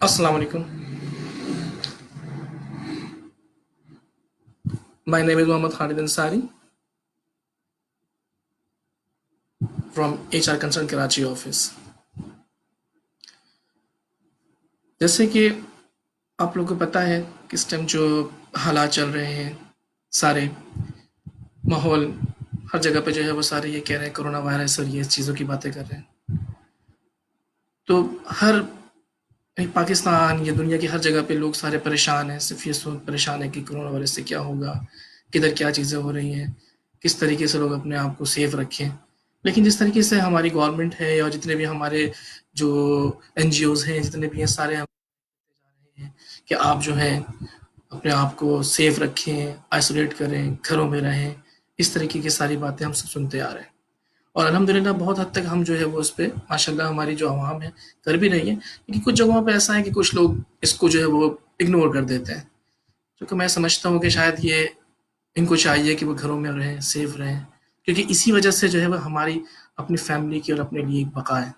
Assalamu alaikum. My name is Mohammad Khalid Ansari from HR Concern Karachi office. जैसे कि आप लोगों को पता है कि इस टाइम जो हालात चल रहे हैं, सारे माहौल हर जगह पे जो है वो सारे ये कह रहे हैं कोरोना वायरस और ये चीज़ों की बातें कर रहे हैं। तो हर पाकिस्तान या दुनिया की हर जगह पे लोग सारे परेशान हैं, सिर्फ ये सोच परेशान है कि कोरोना वायरस से क्या होगा, किधर क्या चीज़ें हो रही हैं, किस तरीके से लोग अपने आप को सेफ रखें। लेकिन जिस तरीके से हमारी गवर्नमेंट है या जितने भी हमारे जो एनजीओज हैं, जितने भी हैं, सारे हम हैं कि आप जो है अपने आप को सेफ रखें, आइसोलेट करें, घरों में रहें। इस तरीके की सारी बातें हम सब सुनते आ रहे हैं और अल्हम्दुलिल्लाह बहुत हद तक हम जो है वो उस पे माशाल्लाह हमारी जो आवाम है कर भी रही है। लेकिन कुछ जगहों पे ऐसा है कि कुछ लोग इसको जो है वो इग्नोर कर देते हैं। क्योंकि मैं समझता हूँ कि शायद ये इनको चाहिए कि वो घरों में रहें, सेफ रहें, क्योंकि इसी वजह से जो है वो हमारी अपनी फैमिली की और अपने लिए एक बका है।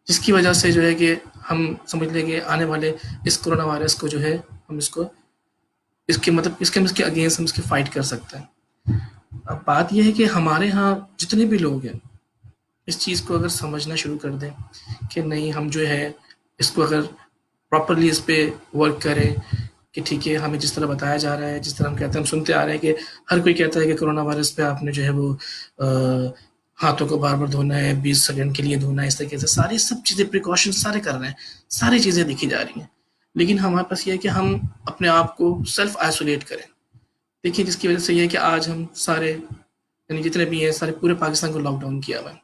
जिसकी वजह से जो है कि हम समझ लें कि आने वाले इस कोरोना वायरस को जो है हम इसको इसके मतलब इसके अगेंस्ट हम इसकी फाइट कर सकते हैं। अब बात ये है कि हमारे यहाँ जितने भी लोग हैं इस चीज़ को अगर समझना शुरू कर दें कि नहीं हम जो है इसको अगर प्रॉपरली इस पे वर्क करें कि ठीक है हमें जिस तरह बताया जा रहा है, जिस तरह हम कहते हैं, हम सुनते आ रहे हैं कि हर कोई कहता है कि कोरोना वायरस पे आपने जो है वो हाथों को बार बार धोना है, 20 सेकंड के लिए धोना है, इस तरीके से सारी सब चीज़ें प्रिकॉशन सारे कर रहे हैं, सारी चीज़ें दिखी जा रही हैं। लेकिन हमारे पास ये है कि हम अपने आप को सेल्फ आइसोलेट करें। देखिए जिसकी वजह से ये है कि आज हम सारे यानी जितने भी हैं सारे पूरे पाकिस्तान को लॉकडाउन किया हुआ है।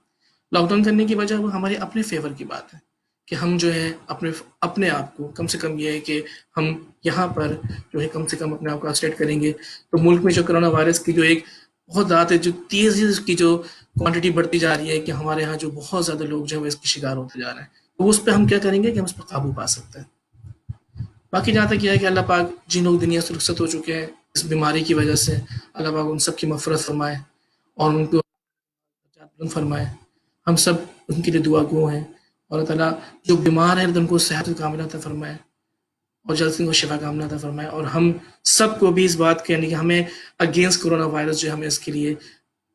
लॉकडाउन करने की वजह वो हमारे अपने फेवर की बात है कि हम जो है अपने अपने आप को कम से कम ये है कि हम यहाँ पर जो है कम से कम अपने आप को आइसोलेट करेंगे। तो मुल्क में जो कोरोना वायरस की जो एक बहुत ज़्यादा जो तेज़ी से उसकी जो क्वांटिटी बढ़ती जा रही है कि हमारे यहाँ जो बहुत ज़्यादा लोग जो है वो इसके शिकार होते जा रहे हैं, तो उस पर हम क्या करेंगे कि हम उस पर काबू पा सकते हैं। बाकी जहाँ तक यह है कि अल्लाह पाक जिन लोग दुनिया से रुखसत हो चुके हैं इस बीमारी की वजह से, अल्लाह पाक उन सब की मफ़रत फरमाए और उनको बुलंद फरमाए। हम सब उनके लिए दुआ गो हैं और अल्लाह ताला जो बीमार है तो उनको सेहत कामिला अता फरमाए और जल्द से उनको शिफा कामना अता फरमाए। और हम सबको भी इस बात के यानी कि हमें अगेंस्ट कोरोना वायरस जो है हमें इसके लिए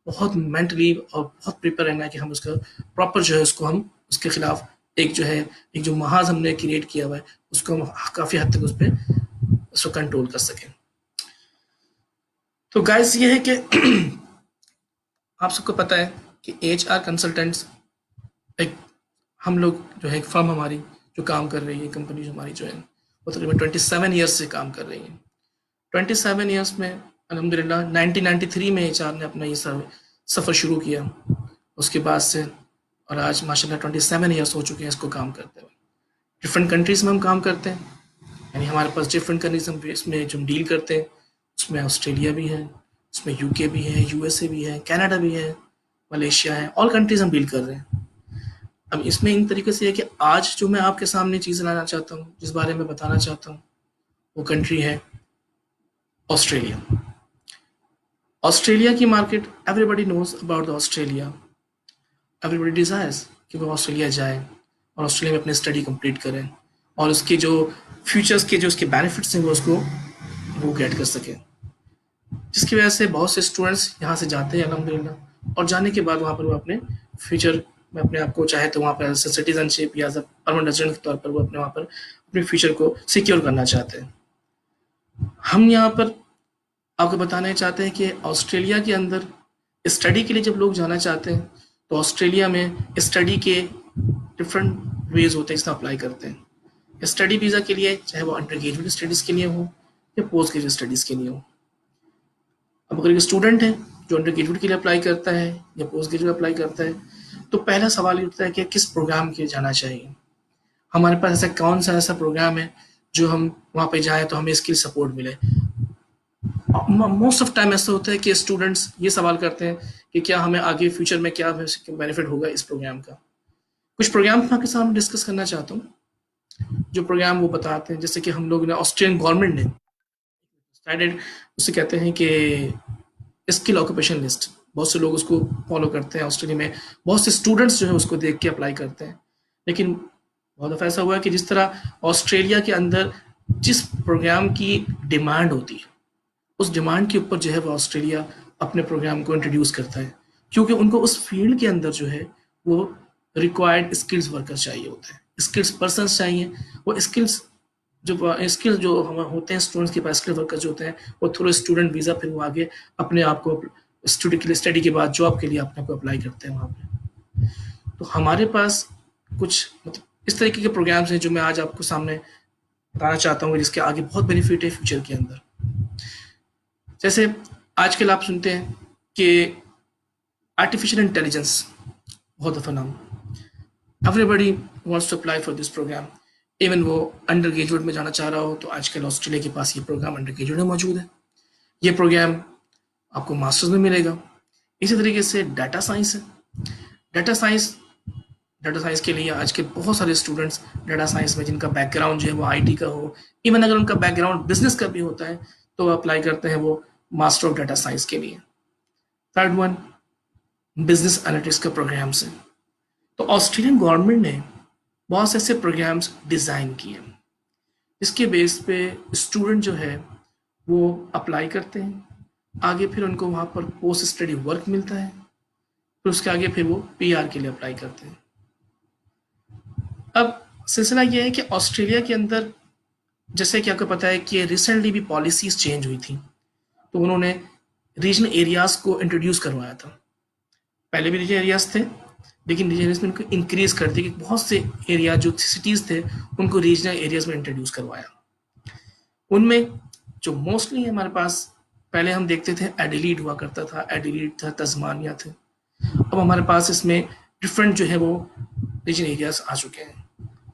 बहुत मेंटली और बहुत प्रिपेयर रहना है कि हम उसका प्रॉपर जो है उसको हम उसके खिलाफ एक जो है एक जो महाज हमने क्रिएट किया हुआ है उसको हम काफ़ी हद तक उस पर उसको कंट्रोल कर सकें। तो गाइस ये है कि आप सबको पता है कि एचआर कंसल्टेंट्स एक हम लोग जो है एक फर्म हमारी जो काम कर रही है, कंपनी जो हमारी जो है वो तकरीबन 27 ईयर्स से काम कर रही है। 27 ईयर्स में अल्हम्दुलिल्लाह 1993 में एचआर ने अपना ये सफ़र शुरू किया उसके बाद से, और आज माशाल्लाह 27 ईयर्स हो चुके हैं इसको काम करते हुए। डिफरेंट कंट्रीज़ में हम काम करते हैं, यानी हमारे पास डिफरेंट कंट्रीज हम इसमें जो हम डील करते हैं उसमें ऑस्ट्रेलिया भी है, उसमें यूके भी है, यूएसए भी है, कनाडा भी है, मलेशिया है, ऑल कंट्रीज हम डील कर रहे हैं। अब इसमें इन तरीके से है कि आज जो मैं आपके सामने चीज़ लाना चाहता हूँ, जिस बारे में बताना चाहता हूँ, वो कंट्री है ऑस्ट्रेलिया। ऑस्ट्रेलिया की market everybody knows about the Australia. Everybody desires कि वो ऑस्ट्रेलिया जाए और ऑस्ट्रेलिया में अपनी स्टडी कंप्लीट करें और उसके जो फ्यूचर्स के जो उसके बेनिफिट्स हैं वो उसको वो गेट कर सकें। जिसकी वजह से बहुत से स्टूडेंट्स यहाँ से जाते हैं अल्हम्दुलिल्लाह और जाने के बाद वहाँ पर वो अपने फ्यूचर में अपने आप को चाहे तो वहाँ पर एज सिटीजनशिप या एज परमानेंट रेजिडेंट के तौर पर वो अपने वहाँ पर अपने फ्यूचर को सिक्योर करना चाहते हैं। हम यहाँ पर आपको बताना चाहते हैं कि ऑस्ट्रेलिया के अंदर स्टडी के लिए जब लोग जाना चाहते हैं तो ऑस्ट्रेलिया में स्टडी के डिफरेंट वेज होते हैं जिसमें अप्लाई करते हैं। स्टडी वीज़ा के लिए चाहे वो अंडर ग्रेजुएट स्टडीज़ के लिए हो या पोस्ट ग्रेजुएट स्टडीज़ के लिए हो। अब अगर एक स्टूडेंट है जो अंडर ग्रेजुएट के लिए अप्लाई करता है या पोस्ट ग्रेजुएट अप्लाई करता है तो पहला सवाल ये उठता है कि किस प्रोग्राम के लिए जाना चाहिए। हमारे पास ऐसा कौन सा ऐसा प्रोग्राम है जो हम वहाँ पे जाएं तो हमें इसके लिए सपोर्ट मिले। मोस्ट ऑफ टाइम ऐसा होता है कि स्टूडेंट्स ये सवाल करते हैं कि क्या हमें आगे फ्यूचर में क्या बेनिफिट होगा इस प्रोग्राम का। कुछ प्रोग्राम मैं आपके सामने डिस्कस करना चाहता हूँ जो प्रोग्राम वो बताते हैं, जैसे कि हम लोग ने ऑस्ट्रेलियन गवर्नमेंट ने स्टार्टेड उसे कहते हैं कि स्किल ऑक्यूपेशन लिस्ट। बहुत से लोग उसको फॉलो करते हैं ऑस्ट्रेलिया में, बहुत से स्टूडेंट्स जो है उसको देख के अप्लाई करते हैं। लेकिन बहुत दफ़ा ऐसा हुआ है कि जिस तरह ऑस्ट्रेलिया के अंदर जिस प्रोग्राम की डिमांड होती है, उस डिमांड के ऊपर जो है वो ऑस्ट्रेलिया अपने प्रोग्राम को इंट्रोड्यूस करता है, क्योंकि उनको उस फील्ड के अंदर जो है वो रिक्वायर्ड स्किल्स वर्कर्स चाहिए होते हैं, स्किल्स पर्सन्स चाहिए। वो स्किल्स जो हम होते हैं स्टूडेंट्स के पास, स्किल वर्कर्स जो होते हैं वो थ्रू स्टूडेंट वीज़ा फिर वो आगे अपने आप को स्टडी के लिए, स्टडी के बाद जॉब के लिए अपने आप को अप्लाई करते हैं वहाँ पे। तो हमारे पास कुछ मतलब इस तरीके के प्रोग्राम्स हैं जो मैं आज आपको सामने बताना चाहता हूँ, जिसके आगे बहुत बेनिफिट है फ्यूचर के अंदर। जैसे आजकल आप सुनते हैं कि आर्टिफिशियल इंटेलिजेंस, बहुत दफ़ा नाम, everybody wants to apply for this program. Even वो अंडर ग्रेजुएट में जाना चाह रहा हो तो आजकल ऑस्ट्रेलिया के पास ये प्रोग्राम अंडर ग्रेजुएट में मौजूद है। ये प्रोग्राम आपको मास्टर्स में मिलेगा। इसी तरीके से डाटा साइंस है। डाटा साइंस डाटा साइंस के लिए आजकल बहुत सारे स्टूडेंट्स डाटा साइंस में जिनका बैकग्राउंड जो है वो आईटी का हो, इवन अगर उनका बैकग्राउंड बिजनेस का भी होता है तो वो अप्लाई करते हैं वो मास्टर ऑफ डाटा साइंस के लिए। थर्ड वन, बिजनेस एनालिटिक्स का प्रोग्राम्स है। तो ऑस्ट्रेलियन गवर्नमेंट ने बहुत से ऐसे प्रोग्राम्स डिज़ाइन किए जिसके बेस पे स्टूडेंट जो है वो अप्लाई करते हैं, आगे फिर उनको वहाँ पर पोस्ट स्टडी वर्क मिलता है, फिर उसके आगे फिर वो पीआर के लिए अप्लाई करते हैं। अब सिलसिला ये है कि ऑस्ट्रेलिया के अंदर, जैसे कि आपको पता है कि रिसेंटली भी पॉलिसीज चेंज हुई थी, तो उन्होंने रीजनल एरियाज को इंट्रोड्यूस करवाया था। पहले भी रीजनल एरियाज थे, लेकिन रीजनल एरियाज में उनको इंक्रीज कर दिया कि बहुत से एरिया जो सिटीज़ थे उनको रीजनल एरियाज में इंट्रोड्यूस करवाया। उनमें जो मोस्टली हमारे पास पहले हम देखते थे एडिलीड हुआ करता था, एडिलीड था, तस्मानिया थे। अब हमारे पास इसमें डिफरेंट जो है वो रीजन एरियाज आ चुके हैं।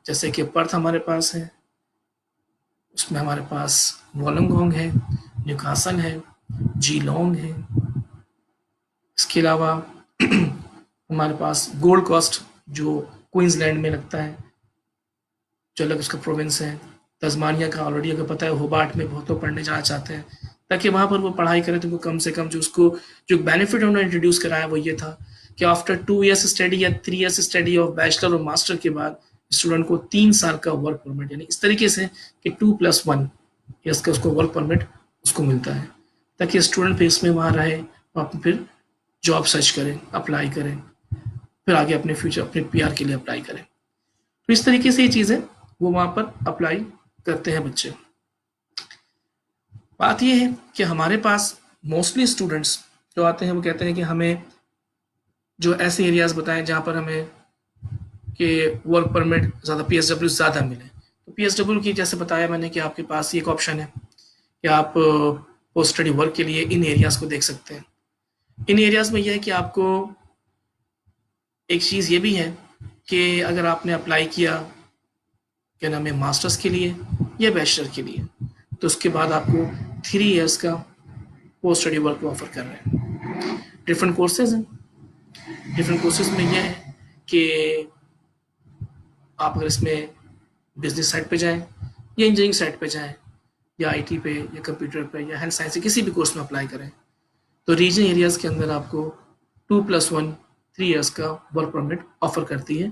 जैसे कि पर्थ हमारे पास है, उसमें हमारे पास वोllongong है, न्यूकासल है, जीलोंग है। इसके अलावा हमारे पास गोल्ड कोस्ट जो क्वींसलैंड में लगता है, जो अलग उसका प्रोविंस है। तस्मानिया का ऑलरेडी अगर पता है, होबार्ट में बहुत लोग पढ़ने जाना चाहते हैं ताकि वहाँ पर वो पढ़ाई करें, तो उनको कम से कम जो बेनिफिट उन्होंने इंट्रोड्यूस कराया वो ये था कि आफ्टर 2 ईयर्स स्टडी या 3 ईयर्स स्टडी ऑफ बैचलर और मास्टर के बाद स्टूडेंट को 3 साल का वर्क परमिट, यानी इस तरीके से कि 2+1 ईयर्स का उसको वर्क परमिट उसको मिलता है, ताकि स्टूडेंट फिर इसमें वहाँ रहे और फिर जॉब सर्च करें, अप्लाई करें, फिर आगे अपने फ्यूचर अपने पीआर के लिए अप्लाई करें। तो इस तरीके से ये चीज़ें वो वहाँ पर अप्लाई करते हैं बच्चे। बात ये है कि हमारे पास मोस्टली स्टूडेंट्स जो आते हैं वो कहते हैं कि हमें जो ऐसे एरियाज बताएं जहाँ पर हमें कि वर्क परमिट ज़्यादा, पीएसडब्ल्यू ज़्यादा मिले। तो पीएसडब्ल्यू की जैसे बताया मैंने कि आपके पास एक ऑप्शन है कि आप पोस्ट स्टडी वर्क के लिए इन एरियाज़ को देख सकते हैं। इन एरियाज़ में यह है कि आपको एक चीज़ ये भी है कि अगर आपने अप्लाई किया क्या नाम है मास्टर्स के लिए या बैचलर के लिए, तो उसके बाद आपको 3 ईयर्स का पोस्ट स्टडी वर्क ऑफर कर रहे हैं। डिफरेंट कोर्सेज हैं। डिफरेंट कोर्सेज में यह है कि आप अगर इसमें बिजनेस साइड पे जाएं या इंजीनियरिंग साइड पे जाएं या आईटी पे या कंप्यूटर पे या हेल्थ साइंस से किसी भी कोर्स में अप्लाई करें, तो रीजन एरियाज़ के अंदर आपको 2+1 3 ईयर्स का वर्क परमिट ऑफर करती है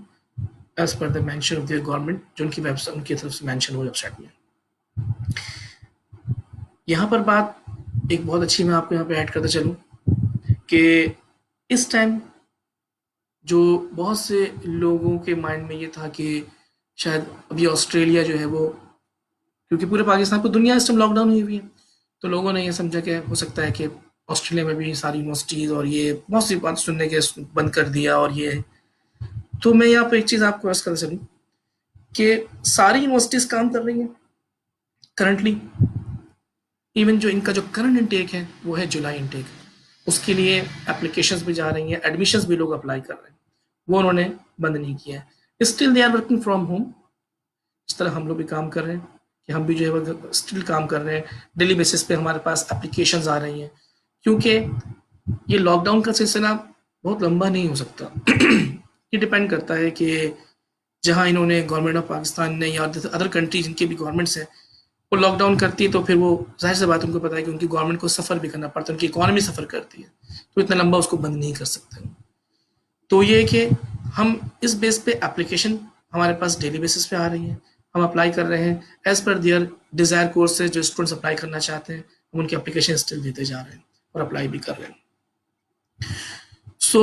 as per the mention of their government, जो उनकी वेबसाइट, उनकी तरफ से मेंशन हो वेबसाइट में। यहाँ पर बात एक बहुत अच्छी मैं आपको यहाँ पे ऐड करता चलूँ कि इस टाइम जो बहुत से लोगों के माइंड में ये था कि शायद अभी ऑस्ट्रेलिया जो है वो, क्योंकि पूरे पाकिस्तान पर दुनिया इस टाइम लॉकडाउन हुई हुई है, तो लोगों ने ये समझा कि हो सकता है कि ऑस्ट्रेलिया में भी सारी यूनिवर्सिटीज़ और ये बहुत सी बात सुनने के बंद कर दिया और ये। तो मैं यहाँ पर एक चीज़ आपको अर्ज करना चलूँ कि सारी यूनिवर्सिटीज़ काम कर रही हैं करंटली। इवन जो इनका जो करंट इनटेक है वो है जुलाई इनटेक, उसके लिए एप्लीकेशंस भी जा रही हैं, एडमिशंस भी लोग अप्लाई कर रहे हैं, वो उन्होंने बंद नहीं किया है। Still they are working from home, इस तरह हम लोग भी काम कर रहे हैं कि हम भी जो है स्टिल काम कर रहे हैं। डेली बेसिस पे हमारे पास एप्लीकेशंस आ रही हैं, क्योंकि ये लॉकडाउन का सिलसिला बहुत लंबा नहीं हो सकता। ये डिपेंड करता है कि जहाँ इन्होंने गवर्नमेंट ऑफ पाकिस्तान ने या अदर कंट्री जिनके भी गवर्नमेंट्स हैं वो लॉकडाउन करती है, तो फिर वो जाहिर सी बात उनको पता है कि उनकी गवर्नमेंट को सफ़र भी करना पड़ता है, उनकी इकॉनमी सफ़र करती है, तो इतना लंबा उसको बंद नहीं कर सकते। तो ये है कि हम इस बेस पे एप्लीकेशन हमारे पास डेली बेसिस पे आ रही हैं, हम अप्लाई कर रहे हैं as per their desire courses जो स्टूडेंट्स अप्लाई करना चाहते हैं, हम उनकी एप्लीकेशन स्टिल देते जा रहे हैं और अप्लाई भी कर रहे हैं। सो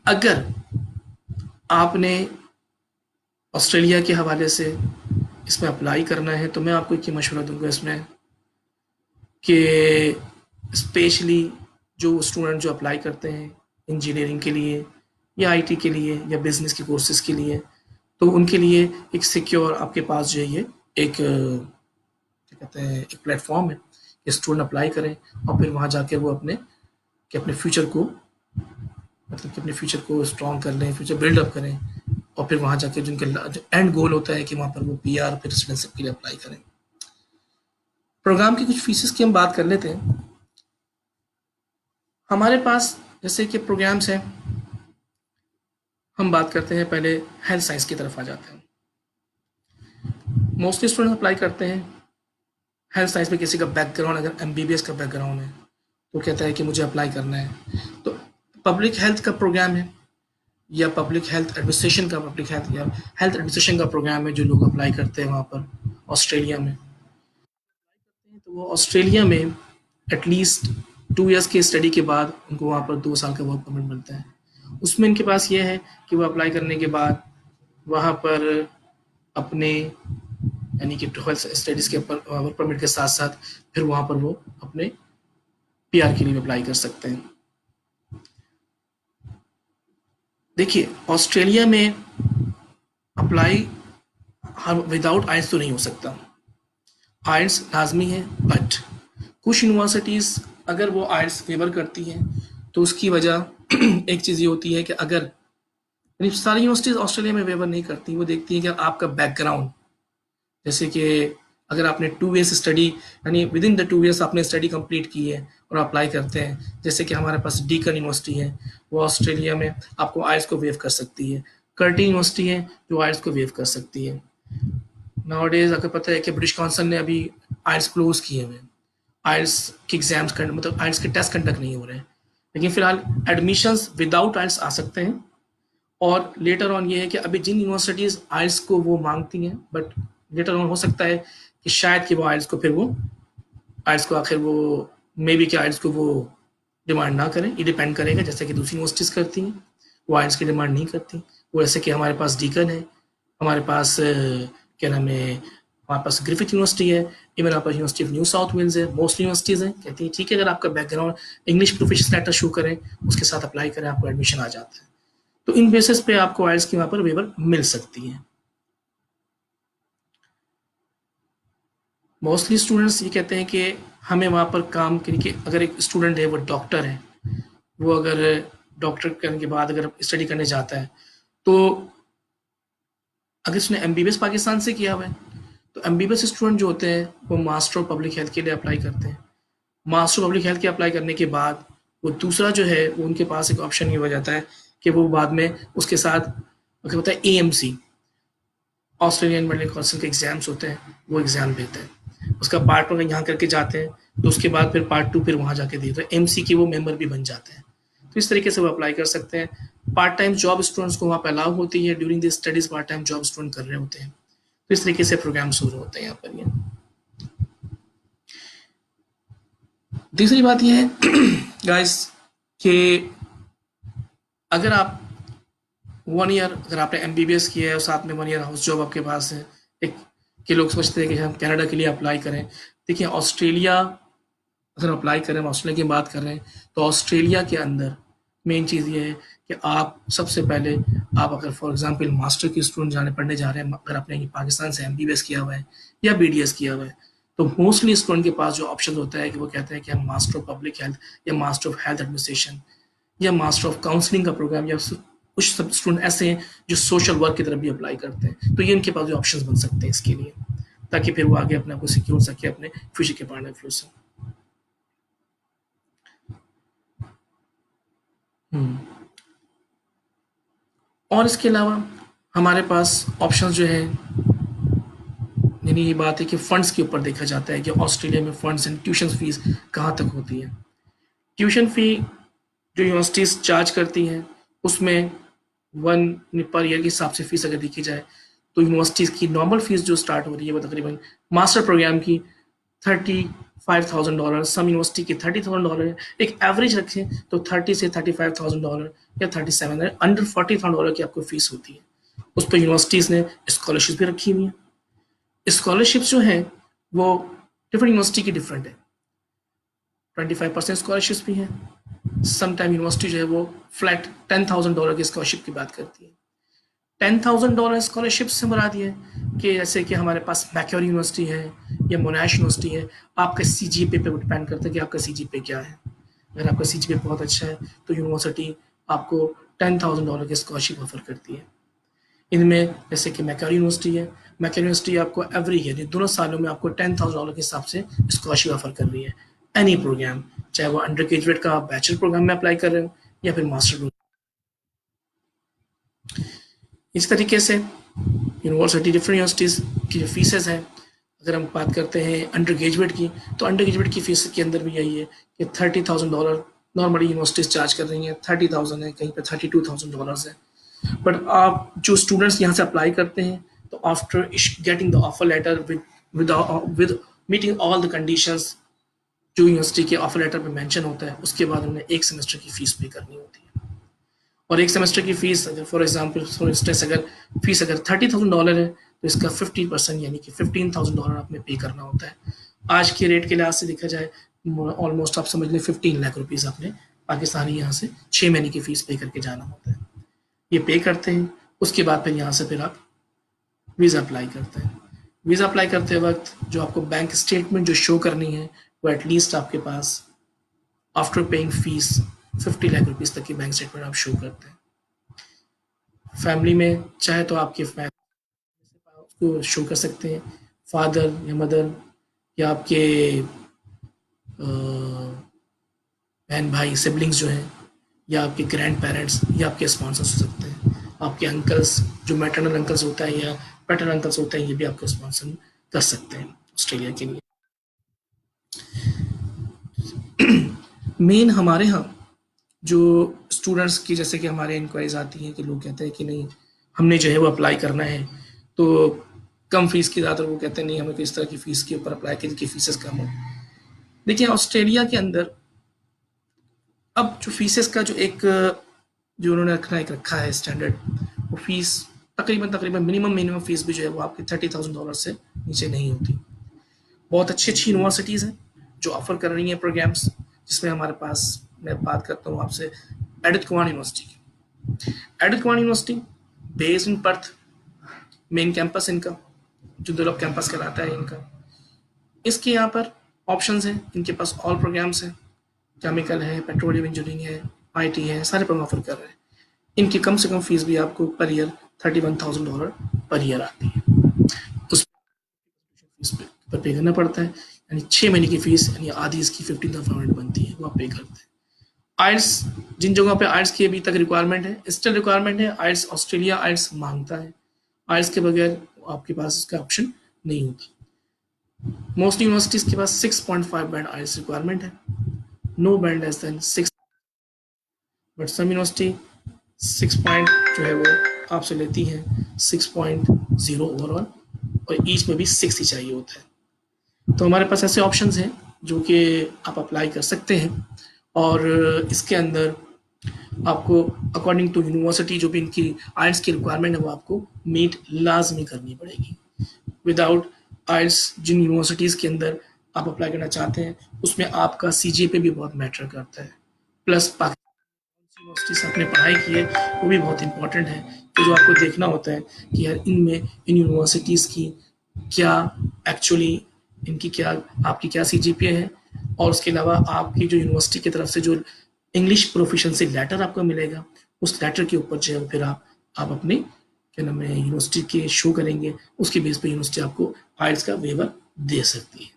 अगर आपने ऑस्ट्रेलिया के हवाले से इसमें अप्लाई करना है तो मैं आपको एक ही मशवरा दूंगा इसमें कि स्पेशली जो स्टूडेंट जो अप्लाई करते हैं इंजीनियरिंग के लिए या आईटी के लिए या बिजनेस के कोर्सेज के लिए, तो उनके लिए एक सिक्योर आपके पास जो है ये एक क्या कहते हैं एक प्लेटफॉर्म है कि स्टूडेंट अप्लाई करें और फिर वहाँ जाके वो अपने फ्यूचर को मतलब कि अपने फ्यूचर को स्ट्रॉन्ग कर लें, फ्यूचर बिल्डअप करें और फिर वहाँ जाके जिनका एंड गोल होता है कि वहाँ पर वो पीआर फिर रेसिडेंशिप के लिए अप्लाई करें। प्रोग्राम की कुछ फीसेस की हम बात कर लेते हैं। हमारे पास जैसे कि प्रोग्राम्स हैं, हम बात करते हैं पहले हेल्थ साइंस की तरफ आ जाते हैं। मोस्टली स्टूडेंट अप्लाई करते हैं हेल्थ साइंस में, किसी का बैकग्राउंड अगर एमबीबीएस का बैकग्राउंड है तो कहता है कि मुझे अप्लाई करना है। तो पब्लिक हेल्थ का प्रोग्राम है या पब्लिक हेल्थ एडमिनिस्ट्रेशन का पब्लिक हेल्थ या हेल्थ एडमिनिस्ट्रेशन का प्रोग्राम है जो लोग अप्लाई करते हैं वहाँ पर ऑस्ट्रेलिया में। तो वो ऑस्ट्रेलिया में एटलीस्ट 2 इयर्स की स्टडी के बाद उनको वहाँ पर 2 साल का वर्क परमिट मिलता है। उसमें इनके पास ये है कि वो अप्लाई करने के बाद वहाँ पर अपने यानी कि 12 स्टडीज़ के वर्क परमिट के साथ साथ फिर वहाँ पर वो अपने पीआर के लिए अप्लाई कर सकते हैं। देखिए ऑस्ट्रेलिया में अप्लाई विदाउट आइल्स तो नहीं हो सकता, आइल्स लाजमी है, बट कुछ यूनिवर्सिटीज़ अगर वो आइल्स फेवर करती हैं तो उसकी वजह एक चीज़ ये होती है कि अगर सारी यूनिवर्सिटीज़ ऑस्ट्रेलिया में फेवर नहीं करती, वो देखती हैं कि आपका बैकग्राउंड, जैसे कि अगर आपने 2 इयर्स स्टडी यानी विद इन द 2 इयर्स आपने स्टडी कंप्लीट की है और अप्लाई करते हैं, जैसे कि हमारे पास डीकन यूनिवर्सिटी है वो ऑस्ट्रेलिया में आपको आइल्स को वेव कर सकती है, कर्टिन यूनिवर्सिटी है जो आइल्स को वेव कर सकती है। नाउ-अ-डेज़ अगर पता है कि ब्रिटिश काउंसिल ने अभी आइल्स क्लोज किए हुए हैं, आइल्स के एग्जाम्स मतलब आइल्स के टेस्ट कंडक्ट नहीं हो रहे हैं, लेकिन फिलहाल एडमिशंस विदाउट आइल्स आ सकते हैं। और लेटर ऑन ये है कि अभी जिन यूनिवर्सिटीज़ आइल्स को वो मांगती हैं, बट लेटर ऑन हो सकता है कि शायद कि वो आइल्स को फिर वो आइल्स को आखिर वो मे बी कि आइल्स को वो डिमांड ना करें, ये डिपेंड करेगा जैसे कि दूसरी यूनिवर्सिटीज़ करती हैं, वो आइल्स की डिमांड नहीं करती। वो ऐसे कि हमारे पास डीकन है, हमारे पास क्या नाम है, हमारे पास ग्रिफिथ यूनिवर्सिटी है, इवन हमारे पास university of New South Wales है, मोस्ट यूनिवर्सिटीज़ हैं, कहती हैं ठीक है अगर आपका background English proficiency letter show करें, उसके साथ अप्लाई करें, आपको एडमिशन आ जाता है। तो इन बेसिस पे आपको आइल्स की वहाँ पर वेवर मिल सकती है। मोस्टली स्टूडेंट्स ये कहते हैं कि हमें वहाँ पर काम करके, अगर एक स्टूडेंट है वो डॉक्टर है, वो अगर डॉक्टर करने के बाद अगर स्टडी करने जाता है तो अगर उसने एमबीबीएस पाकिस्तान से किया हुआ है तो एमबीबीएस स्टूडेंट जो होते हैं वो मास्टर ऑफ पब्लिक हेल्थ के लिए अप्लाई करते हैं। मास्टर पब्लिक हेल्थ के अप्लाई करने के बाद वो दूसरा जो है वो उनके पास एक ऑप्शन ये हो जाता है कि वो बाद में उसके साथ अगर होता है एएमसी, ऑस्ट्रेलियन मेडिकल काउंसिल के एग्जाम्स होते हैं, वो एग्जाम देते हैं, उसका पार्ट 1 यहाँ करके जाते हैं तो उसके बाद फिर पार्ट 2 फिर वहाँ जाके देते हैं, एमसी के वो मेंबर भी बन जाते हैं। तो इस तरीके से वो अप्लाई कर सकते हैं। पार्ट टाइम जॉब स्टूडेंट्स को वहाँ पर अलाउ होती है, during the studies part time job student कर रहे होते हैं। तो इस तरीके से प्रोग्राम शुरू होते हैं यहाँ पर। ये दूसरी बात ये है गाइस कि अगर आप 1 ईयर अगर आपने एमबीबीएस किया है और साथ में 1 ईयर हाउस जॉब आपके पास है, एक कि लोग सोचते हैं कि हम कनाडा के लिए अप्लाई करें। देखिए ऑस्ट्रेलिया अगर अप्लाई करें, हम ऑस्ट्रेलिया की बात कर रहे हैं तो ऑस्ट्रेलिया के अंदर मेन चीज़ ये है कि आप सबसे पहले आप अगर फॉर एग्जांपल मास्टर की स्टूडेंट जाने पढ़ने जा रहे हैं, अगर आपने पाकिस्तान से एमबीबीएस किया हुआ है या बीडीएस किया हुआ है, तो मोस्टली स्टूडेंट के पास जो ऑप्शन होता है कि वो कहते हैं कि हम मास्टर ऑफ पब्लिक हेल्थ या मास्टर ऑफ हेल्थ एडमिनिस्ट्रेशन या मास्टर ऑफ काउंसलिंग का प्रोग्राम, या कुछ सब स्टूडेंट ऐसे हैं जो सोशल वर्क की तरफ भी अप्लाई करते हैं, तो ये उनके पास जो ऑप्शंस बन सकते हैं इसके लिए, ताकि फिर वो आगे अपने आप को सिक्योर सके अपने फ्यूचर के पॉइंट ऑफ व्यू से। और इसके अलावा हमारे पास ऑप्शंस जो है, यानी ये बात है कि फंड्स के ऊपर देखा जाता है कि ऑस्ट्रेलिया में फंड्स एंड ट्यूशन फीस कहाँ तक होती है। ट्यूशन फी जो यूनिवर्सिटीज़ चार्ज करती हैं उसमें वन पर ईयर के हिसाब से फीस अगर देखी जाए तो यूनिवर्सिटीज़ की नॉर्मल फीस जो स्टार्ट हो रही है वो तकरीबन मास्टर प्रोग्राम की $35,000, सम यूनिवर्सिटी की $30,000 है। एक एवरेज रखें तो 30 से $35,000 या 37 अंडर $40,000 की आपको फीस होती है। उस पर यूनिवर्सिटीज़ ने स्कॉलरशिप भी रखी हुई है। स्कॉलरशिप्स जो हैं वो डिफरेंट यूनिवर्सिटी की डिफरेंट है। 25% स्कॉलरशिप्स भी हैं। सम टाइम यूनिवर्सिटी जो है वो फ्लैट $10,000 की स्कॉलरशिप की बात करती है। $10,000 स्कॉलरशिप से मुराद ये है कि जैसे कि हमारे पास मैक्योर यूनिवर्सिटी है या मोनाश यूनिवर्सिटी है, आपके सीजीपीए पे डिपेंड करता है कि आपका सीजीपीए क्या है। अगर आपका सीजीपीए बहुत अच्छा है तो यूनिवर्सिटी आपको $10,000 की स्कॉलरशिप ऑफर करती है। इनमें जैसे कि मैक्योर यूनिवर्सिटी है, मैक्योर यूनिवर्सिटी आपको एवरी ईयर दोनों सालों में आपको $10,000 के हिसाब से स्कॉलरशिप ऑफर कर रही है। एनी प्रोग्राम, चाहे वो अंडर ग्रेजुएट का बैचलर प्रोग्राम में अप्लाई कर रहे हो या फिर मास्टर प्रोग्राम। इस तरीके से यूनिवर्सिटी डिफरेंट यूनिवर्सिटीज़ की जो फीसेस हैं, अगर हम बात करते हैं अंडर ग्रेजुएट की, तो अंडर ग्रेजुएट की फीस के अंदर भी यही है कि $30,000 नॉर्मली यूनिवर्सिटीज़ चार्ज कर रही हैं। 30,000 है, कहीं पे $32,000 है। बट आप जो स्टूडेंट्स यहाँ से अप्लाई करते हैं तो after getting the offer letter with meeting all the conditions जो यूनिवर्सिटी के ऑफर लेटर पे मेंशन होता है, उसके बाद उन्हें एक सेमेस्टर की फीस पे करनी होती है। और एक सेमेस्टर की फीस अगर फॉर इंस्टेंस अगर फीस अगर $30,000 है तो इसका 50% यानी कि $15,000 आपने पे करना होता है। आज के रेट के लिहाज से देखा जाए ऑलमोस्ट आप समझ लें 15 लाख रुपीज़ आपने पाकिस्तानी यहाँ से 6 महीने की फीस पे करके जाना होता है। ये पे करते हैं, उसके बाद फिर यहाँ से फिर आप वीज़ा अप्लाई करते हैं। वीज़ा अप्लाई करते वक्त जो आपको बैंक स्टेटमेंट जो शो करनी है वो एटलीस्ट आपके पास after paying fees 50 lakh rupees तक की बैंक स्टेटमेंट आप शो करते हैं। फैमिली में चाहे तो आपके को शो कर सकते हैं, फादर या मदर या आपके बहन भाई सिबलिंग्स जो हैं या आपके ग्रैंड पेरेंट्स या आपके स्पॉन्सर्स हो सकते हैं। आपके अंकल्स जो मैटरनल अंकल्स होता है या पैटर्नल अंकल्स होते हैं, ये भी आपको स्पॉन्सर कर सकते हैं ऑस्ट्रेलिया के लिए। मेन हमारे यहाँ जो स्टूडेंट्स की जैसे कि हमारे इंक्वायरीज आती हैं कि लोग कहते हैं कि नहीं हमने जो है वो अप्लाई करना है तो कम फीस की ज़्यादातर वो कहते हैं नहीं हमें किस तरह की फ़ीस के ऊपर अप्लाई करें कि फ़ीसेस कम हो। देखिए ऑस्ट्रेलिया के अंदर अब जो फ़ीसेस का जो एक जो उन्होंने रखा है स्टैंडर्ड, वो फ़ीस तकरीबन मिनिमम फ़ीस भी जो है वो आपकी $30,000 से नीचे नहीं होती। बहुत अच्छी अच्छी यूनिवर्सिटीज़ हैं जो ऑफर कर रही हैं प्रोग्राम्स, जिसमें हमारे पास मैं बात करता हूँ आपसे एडिथ कुआन यूनिवर्सिटी की। Edith Kuan university based in Perth, main campus इनका जो दुर्लभ कैंपस कहलाता है इनका। इसके यहाँ पर ऑप्शंस हैं, इनके पास ऑल प्रोग्राम्स हैं, केमिकल है, पेट्रोलियम इंजीनियरिंग है, आईटी है, सारे प्रोग्राम ऑफर कर रहे हैं। इनकी कम से कम फीस भी आपको पर ईयर $31,000 पर ईयर आती है। उस फीस पर पे करना पड़ता है, यानी 6 महीने की फीस यानी आधी इसकी 15,500 बनती है, वो आप पे करते हैं। आइल्स जिन जगहों पे आइल्स की अभी तक रिक्वायरमेंट है, स्टिल रिक्वायरमेंट है, आइल्स ऑस्ट्रेलिया आइल्स मांगता है। आइल्स के बगैर आपके पास इसका ऑप्शन नहीं होता। मोस्ट यूनिवर्सिटीज के पास 6.5 बैंड आइल्स रिक्वायरमेंट है, no band less than 6, but some university 6 point जो है वो आपसे लेती है 6.0 ओवरऑल, और ईच में भी 6 ही चाहिए होता है। तो हमारे पास ऐसे ऑप्शंस हैं जो कि आप अप्लाई कर सकते हैं, और इसके अंदर आपको अकॉर्डिंग टू यूनिवर्सिटी जो भी इनकी आइल्स की रिक्वायरमेंट है वो आपको मीट लाजमी करनी पड़ेगी। विदाउट आइल्स जिन यूनिवर्सिटीज़ के अंदर आप अप्लाई करना चाहते हैं उसमें आपका सीजीपीए भी बहुत मैटर करता है, प्लस यूनिवर्सिटी से आपने पढ़ाई की है वो भी बहुत इंपॉर्टेंट है। तो जो आपको देखना होता है कि यार इनमें इन यूनिवर्सिटीज़ की क्या एक्चुअली इनकी क्या आपकी क्या सीजीपीए है, और उसके अलावा आपकी जो यूनिवर्सिटी की तरफ से जो इंग्लिश प्रोफिशिएंसी लेटर आपको मिलेगा, उस लेटर के ऊपर जो है फिर आप अपने क्या नाम है यूनिवर्सिटी के शो करेंगे, उसके बेस पे यूनिवर्सिटी आपको आइल्स का वेवर दे सकती है।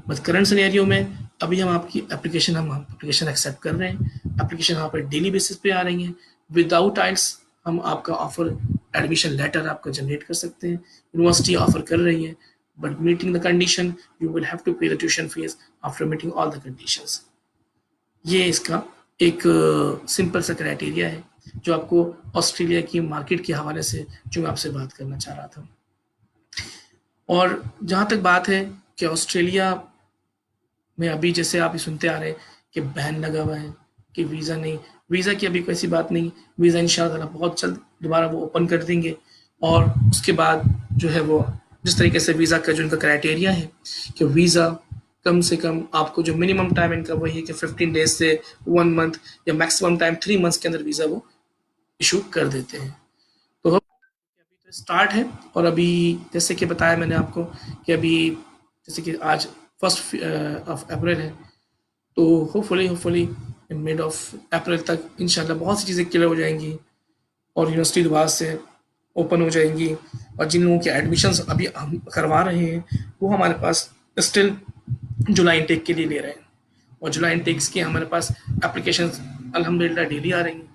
बट करंट सिनेरियो में अभी हम एप्लीकेशन एक्सेप्ट कर रहे हैं, एप्लीकेशन यहाँ पर डेली बेसिस पे आ रही हैं। विदाउट आइल्स हम आपका ऑफर एडमिशन लेटर आपका जनरेट कर सकते हैं, यूनिवर्सिटी ऑफर कर रही है, but meeting the condition you will have to pay the tuition fees after meeting all the conditions. ये इसका एक सिंपल सा क्राइटेरिया है। जो आपको ऑस्ट्रेलिया की मार्केट के हवाले से जो मैं आपसे बात करना चाह रहा था। और जहाँ तक बात है कि ऑस्ट्रेलिया में अभी जैसे आप ये सुनते आ रहे हैं कि बैन लगा हुआ है कि वीज़ा नहीं, वीज़ा की अभी कोई ऐसी बात नहीं, वीज़ा इंशाअल्लाह बहुत जल्द दोबारा वो ओपन कर देंगे। और उसके बाद जो है वो जिस तरीके से वीज़ा का जो इनका क्राइटेरिया है कि वीज़ा कम से कम आपको जो मिनिमम टाइम इनका वही है कि 15 डेज से 1 मंथ या मैक्सिमम टाइम 3 मंथ्स के अंदर वीज़ा वो इशू कर देते हैं। तो अभी तो स्टार्ट है। और अभी जैसे कि बताया मैंने आपको कि अभी जैसे कि आज फर्स्ट ऑफ अप्रैल है, तो होपफुली मिड ऑफ अप्रैल तक इंशाल्लाह बहुत सी चीज़ें क्लियर हो जाएंगी और यूनिवर्सिटी दोबारा से ओपन हो जाएंगी। और जिन लोगों के एडमिशन्स अभी हम करवा रहे हैं वो हमारे पास स्टिल जुलाई इनटेक के लिए ले रहे हैं। और जुलाई इनटेक्स की हमारे पास एप्लीकेशंस अल्हम्दुलिल्लाह डेली आ रही हैं।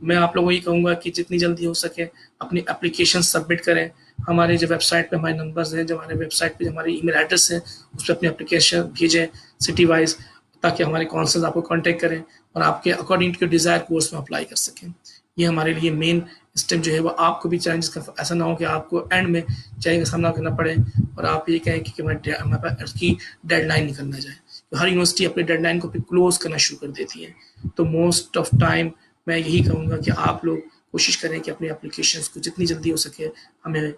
मैं आप लोगों को ये कहूँगा कि जितनी जल्दी हो सके अपनी एप्लीकेशन सबमिट करें। हमारे जो वेबसाइट पे हमारे नंबर्स हैं, जो हमारे वेबसाइट पे हमारी ईमेल एड्रेस है, उस पर अपनी एप्लीकेशन भेजें सिटी वाइज, ताकि हमारे काउंसलर्स आपको कांटेक्ट करें और आपके अकॉर्डिंग टू डिज़ायर कोर्स में अप्लाई कर सकें। ये हमारे लिए मेन स्टेप जो है वो आपको भी चैलेंज का ऐसा ना हो कि आपको एंड में चैलेंज का सामना करना पड़े और आप ये कहें कि हमारे पास उसकी डेडलाइन निकल ना जाए। तो हर यूनिवर्सिटी अपने डेडलाइन को क्लोज करना शुरू कर देती है। तो मोस्ट ऑफ टाइम मैं यही कहूँगा कि आप लोग कोशिश करें कि अपनी एप्लीकेशंस को जितनी जल्दी हो सके हमें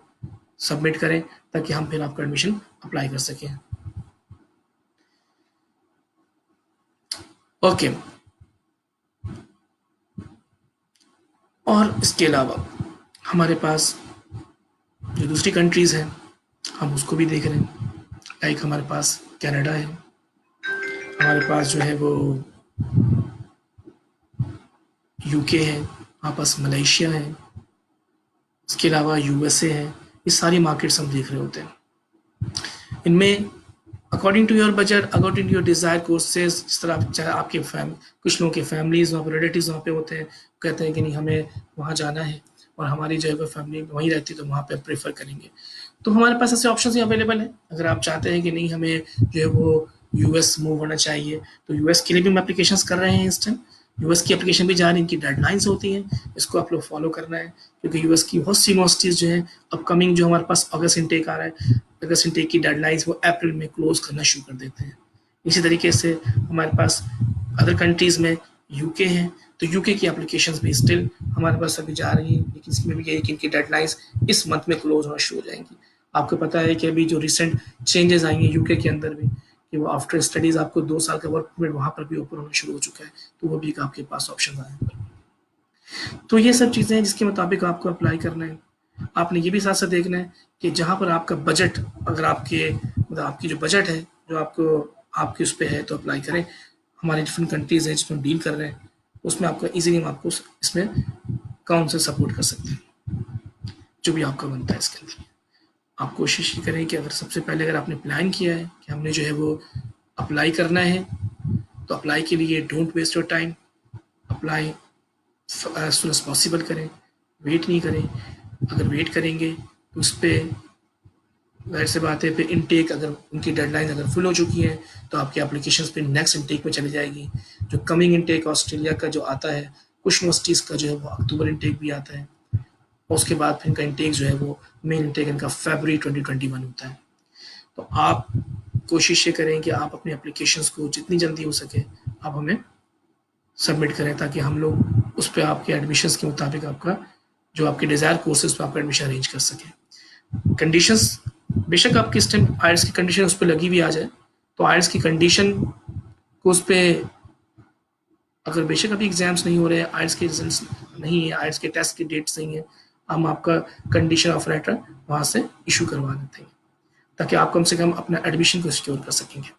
सबमिट करें ताकि हम फिर आपका एडमिशन अप्लाई कर सकें। ओके। और इसके अलावा हमारे पास जो दूसरी कंट्रीज़ हैं हम उसको भी देख रहे हैं। लाइक हमारे पास कनाडा है, हमारे पास जो है वो यूके है, हमारे पास मलेशिया है, इसके अलावा यूएसए है। ये सारी मार्केट्स हम देख रहे होते हैं। इनमें according to your budget, according to your desire courses, जिस तरह चाहे आपके कुछ लोगों के फैमिलीज वहाँ पर रिलेटिव्स वहाँ पे होते हैं, कहते हैं कि नहीं हमें वहाँ जाना है और हमारी जो है फैमिली वहीं रहती है तो वहाँ पे प्रेफर करेंगे। तो हमारे पास ऐसे ऑप्शन ही अवेलेबल है। अगर आप चाहते हैं कि नहीं हमें जो है वो यूएस मूव होना चाहिए तो यूएस के लिए भी हम एप्लीकेशन कर रहे हैं इस टाइम। यूएस की एप्लीकेशन भी जा रही है, इनकी डेडलाइंस होती हैं, इसको आप लोग फॉलो करना है क्योंकि यूएस की बहुत सी यूनिवर्सिटीज़ जो है अपकमिंग जो हमारे पास अगस्त इनटेक आ रहा है, अगस्त इनटेक की डेडलाइंस वो अप्रैल में क्लोज करना शुरू कर देते हैं। इसी तरीके से हमारे पास अदर कंट्रीज़ में यूके है, तो यूके की एप्लीकेशंस भी स्टिल हमारे पास अभी जा रही हैं, लेकिन इसमें भी यही कि इनकी डेडलाइंस इस मंथ में क्लोज होना शुरू हो जाएंगी। आपको पता है कि अभी जो रिसेंट चेंजेस आई हैं यूके के अंदर भी कि वो आफ्टर स्टडीज़ आपको 2 साल का वर्क परमिट वहाँ पर भी ओपन होना शुरू हो चुका है, तो वो भी एक आपके पास ऑप्शन आए हैं। तो ये सब चीज़ें हैं जिसके मुताबिक आपको अप्लाई करना है। आपने ये भी साथ साथ देखना है कि जहाँ पर आपका बजट, अगर आपके मतलब आपकी जो बजट है जो आपको आपके उस पे है तो अप्लाई करें। हमारी डिफरेंट कंट्रीज़ हैं जिसमें हम डील कर रहे हैं, उसमें आपका ईज़िली हम आपको इसमें काउंसल सपोर्ट कर सकते हैं, जो भी आपका बनता है इसके अंदर। आप कोशिश ये करें कि अगर सबसे पहले अगर आपने प्लान किया है कि हमने जो है वो अप्लाई करना है, तो अप्लाई के लिए don't waste your time, apply as soon as possible करें, वेट नहीं करें। अगर वेट करेंगे तो उस पर जाहिर सी बात है फिर इनटेक अगर उनकी डेडलाइन अगर फुल हो चुकी है तो आपकी एप्लीकेशन फिर नेक्स्ट इनटेक में चली जाएगी। जो कमिंग इनटेक ऑस्ट्रेलिया का जो आता है, कुछ यूनिवर्सिटीज़ का जो है वो अक्टूबर इनटेक भी आता है और उसके बाद फिर इनका इनटेक जो है वो मेन इनटेक इनका फरवरी 2021 होता है। तो आप कोशिश ये करें कि आप अपनी एप्लीकेशंस को जितनी जल्दी हो सके आप हमें सबमिट करें ताकि हम लोग उस पर आपके एडमिशन्स के मुताबिक आपका जो आपके डिज़ायर कोर्सेज पर आपका एडमिशन अरेंज कर सकें। कंडीशंस बेशक आपकी इस टाइम आइल्स की कंडीशन उस पर लगी भी आ जाए, तो आइल्स की कंडीशन को उस पर अगर बेशक अभी एग्जाम्स नहीं हो रहे हैं, आइल्स के रिजल्ट नहीं है, आइल्स के टेस्ट की डेट्स नहीं है, हम आपका कंडीशन ऑफ लेटर वहाँ से इशू करवा देते हैं ताकि आप कम से कम अपना एडमिशन को सिक्योर कर सकेंगे।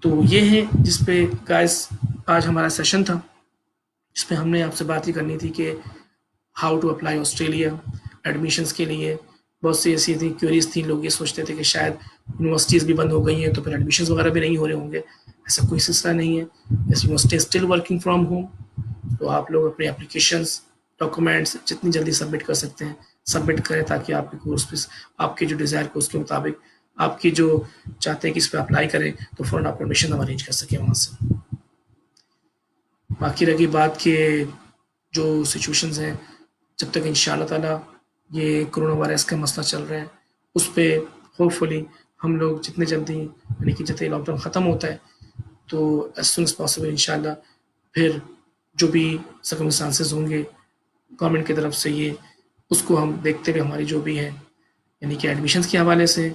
तो ये है जिस पे गाइस आज हमारा सेशन था, जिसमें हमने आपसे बात ही करनी थी कि how to apply Australia admissions के लिए। बहुत सी ऐसी थी क्वेरीज थी, लोग ये सोचते थे कि शायद यूनिवर्सिटीज़ भी बंद हो गई हैं तो फिर एडमिशन्स वगैरह भी नहीं हो रहे होंगे। ऐसा कोई सिलसिला नहीं है। जैसे university still working from home, तो आप लोग अपने एप्लीकेशंस डॉक्यूमेंट्स जितनी जल्दी सबमिट कर सकते हैं सबमिट करें ताकि आपके कोर्स पे आपके जो डिज़ायर कोर्स के मुताबिक आपकी जो चाहते हैं कि इस पर अप्लाई करें तो फ़ौरन आप एडमिशन हम अरेंज कर सकें वहाँ से। बाकी रही बात कि जो सिचुएशंस हैं, जब तक इंशाअल्लाह ताला ये कोरोना वायरस का मसला चल रहा है, उस पे होपफुली हम लोग जितने जल्दी यानी कि जैसे लॉकडाउन ख़त्म होता है, तो एज़ सून एज़ पॉसिबल इंशाअल्लाह फिर जो भी सर्कमस्टांसेस होंगे गवर्नमेंट की तरफ से ये उसको हम देखते हुए हमारी जो भी है यानी कि एडमिशन्स के हवाले से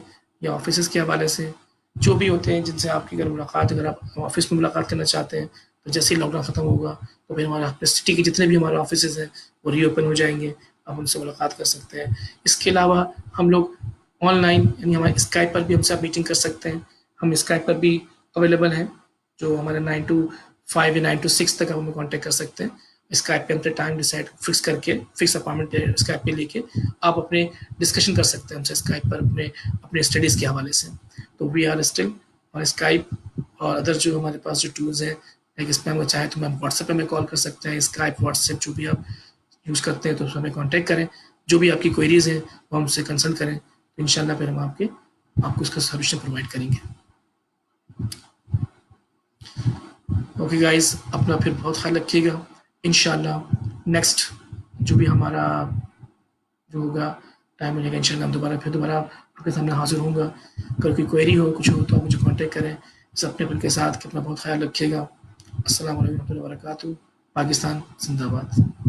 या ऑफिसेज़ के हवाले से जो भी होते हैं जिनसे आपकी अगर मुलाकात अगर आप ऑफिस में मुलाकात करना चाहते हैं तो जैसे ही लॉकडाउन ख़त्म होगा तो फिर हमारा अपने सिटी के जितने भी हमारे ऑफिसेज़ हैं वो रीओपन हो जाएंगे, आप उनसे मुलाकात कर सकते हैं। इसके अलावा हम लोग ऑनलाइन यानी हमारे स्काइप पर भी हमसे आप मीटिंग कर सकते हैं, हम स्काइप पर भी अवेलेबल हैं, जो हमारे 9 to 5 या 9 to 6 तक आप हमें कॉन्टैक्ट कर सकते हैं। स्काइप पे अपने टाइम डिसाइड फिक्स करके फिक्स अपॉइंटमेंट स्काइप पे लेके आप अपने डिस्कशन कर सकते हैं हमसे स्काइप पर अपने अपने स्टडीज़ के हवाले से। तो वी आर स्टिल और स्काइप और अदर जो हमारे पास जो टूल्स हैं, लाइक इस पे हम चाहे तो हम व्हाट्सएप पे हमें कॉल कर सकते हैं, स्काइप, व्हाट्सएप जो भी आप यूज़ करते हैं तो हमें कॉन्टैक्ट करें। जो भी आपकी क्वेरीज़ हैं वो हमसे कंसल्ट करें, तो इंशाल्लाह फिर हम आपको उसका सॉल्यूशन प्रोवाइड करेंगे। ओके गाइस, अपना फिर बहुत ख्याल रखिएगा। इंशाल्लाह नेक्स्ट जो भी हमारा जो होगा टाइम मिलेगा इंशाल्लाह हम दोबारा आपके सामने हाजिर होऊंगा। अगर कोई क्वेरी हो कुछ हो तो आप मुझे कांटेक्ट करें। इस अपने अपन के साथ कि अपना बहुत ख्याल रखिएगा। अस्सलाम वालेकुम रहमतुल्लाहि व बरकातहू। पाकिस्तान जिंदाबाद।